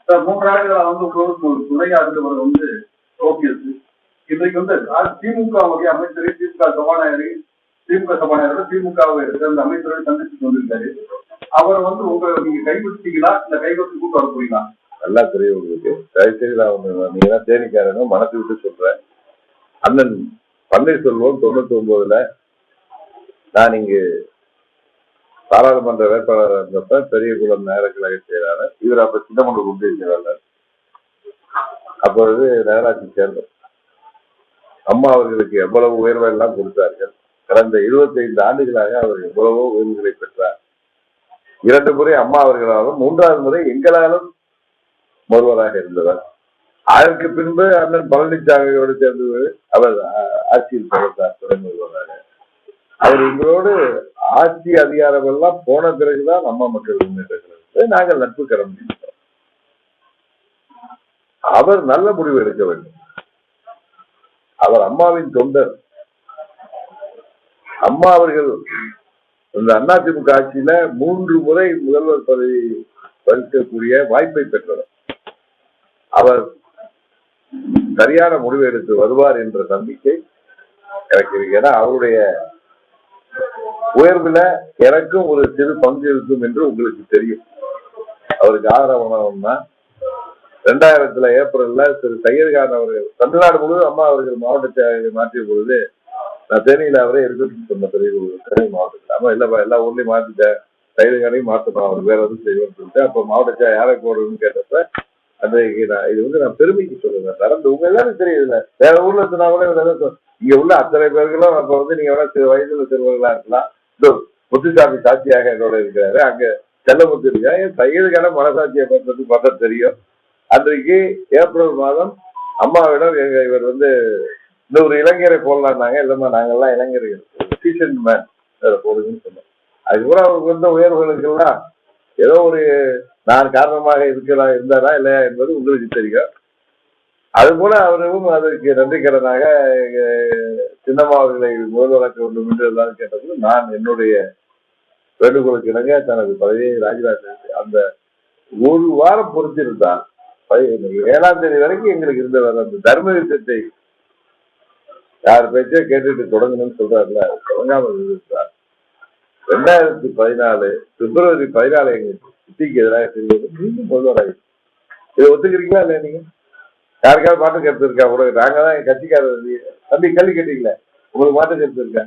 3 ஆண்டுகளா துணையா இருந்தவர் ஓபிஎஸ் இன்றைக்கு திமுகவுடைய அமைச்சரை திமுக சபாநாயகரை திமுகவை சேர்ந்த அமைச்சரை சந்திச்சுட்டு வந்திருக்காரு. அவரை நீங்க கைவிட்டீங்களா இல்ல கைவிட்டு கூட்டு வர போறீங்களா? நல்லா தெரியும் உங்களுக்கு. தயவுசெய்து நீங்க தான் தேனிக்காரங்க மனசு விட்டு சொல்றேன். அண்ணன் பன்னீர்செல்வம் 99ல நான் இங்கு பாராளுமன்ற வேட்பாளராக இருந்தப்ப பெரியகுளம் நகர கழக செயலாளர், இவர் அப்ப சின்னமனூர் ஒன்றிய செயலாளர், அப்பொழுது நகராட்சி சேர்ந்தார். அம்மா அவர்களுக்கு எவ்வளவு உயர்வை எல்லாம் கொடுத்தார்கள். கடந்த 25 ஆண்டுகளாக அவர் எவ்வளவோ உயர்வுகளை பெற்றார். 2 முறை அம்மா அவர்களாலும் 3வது முறை எங்களாலும் ஒருவராக இருந்தவர். அதற்கு பின்பு அண்ணன் பழனிசாமியோடு சேர்ந்து அவர் ஆட்சியில் தொடர்ந்தார் துணை முதல்வராக. அவர் எங்களோடு ஆட்சி அதிகாரம் எல்லாம் போன பிறகுதான் அம்மா மக்கள் முன்னேற்ற நாங்கள் நட்பு கடமையிட்டோம். அவர் நல்ல முடிவு எடுக்க வேண்டும். அவர் அம்மாவின் தொண்டர். அம்மா அவர்கள் இந்த அதிமுக ஆட்சியில 3 முறை முதல்வர் பதவி வகிக்கக்கூடிய வாய்ப்பை பெற்றவர். அவர் சரியான முடிவு எடுத்து வருவார் என்ற நம்பிக்கை எனக்கு இருக்கு. ஏன்னா அவருடைய உயர்வுல எனக்கும் ஒரு சிறு பங்கு இருக்கும் என்று உங்களுக்கு தெரியும். அவருக்கு ஆதரவானவன்னா 2000 ஏப்ரல்ல திரு சையத்கான் அவர்கள் தமிழ்நாடு முழுவதும் அம்மா அவர்கள் மாவட்டத்தை மாற்றிய பொழுது நான் தேனியில அவரே இருக்கட்டும் சொன்ன பெரிய மாவட்டத்தில். ஆமா இல்லப்பா எல்லா ஊர்லயும் மாற்றிட்டேன், சையத்கானையும் மாற்றணும், அவர் வேற எதுவும் செய்வோம்னு சொல்லிட்டு அப்ப மாவட்டத்தை யாரை போடுறதுன்னு கேட்டப்ப அன்றைக்கு இது நான் பெருமைக்கு சொல்லுவேன். நடந்து உங்க எல்லாரும் தெரியுதுல்ல, வேற ஊர்ல இருந்தா கூட இங்க உள்ள அத்தனை பேர்களும் அப்ப நீங்க வேணா வயதுல சிறுவர்களா இருக்கலாம். முத்துசாமி சாட்சியாக என்னோட இருக்கிறாரு. அங்க செல்லமுத்து இருக்கா, என் சையதுக்கான மனசாட்சியை பண்றது பார்த்தா தெரியும். அன்றைக்கு ஏப்ரல் மாதம் அம்மாவிடம் இவர் இன்னொரு இளைஞரை போடலான்னாங்க. இல்லம்மா நாங்கெல்லாம் இளைஞர்கள் சீசன் மேன் போடுங்கன்னு சொன்னோம். அதுக்கப்புறம் அவருக்கு உயர்வுகளுக்கெல்லாம் ஏதோ ஒரு நான் காரணமாக இருந்தாரா இல்லையா என்பது உங்களுக்கு தெரியும். அது போல அவரும் அதற்கு நன்றிக்கடனாக சின்னம்மாவர்களை முதல்வராக்க வேண்டும் என்று எல்லாரும் கேட்டபோது நான் என்னுடைய வேண்டுகோளுக்கு இணங்க தனது பதவியை ராஜினாமா அந்த 1 வாரம் பொறுத்திருந்தால் 7ஆம் தேதி வரைக்கும் எங்களுக்கு இருந்தவர் அந்த தர்ம யுத்தத்தை யார் பேச்சே கேட்டுட்டு தொடங்கணும்னு சொல்றாருல, தொடங்காமல் இருந்தார். 2014 பிப்ரவரி 14 எங்களுக்கு சிட்டிக்கு எதிராக செய்வது மீண்டும் முதல்வராக. இதை ஒத்துக்கிறீங்களா இல்லையா? நீங்க யாருக்காவது மாற்று கருத்து இருக்கா? கூட நாங்க தான் என் கட்சிக்காரர் தம்பி கல்வி கேட்டீங்களே, உங்களுக்கு மாற்று கருத்து இருக்கா?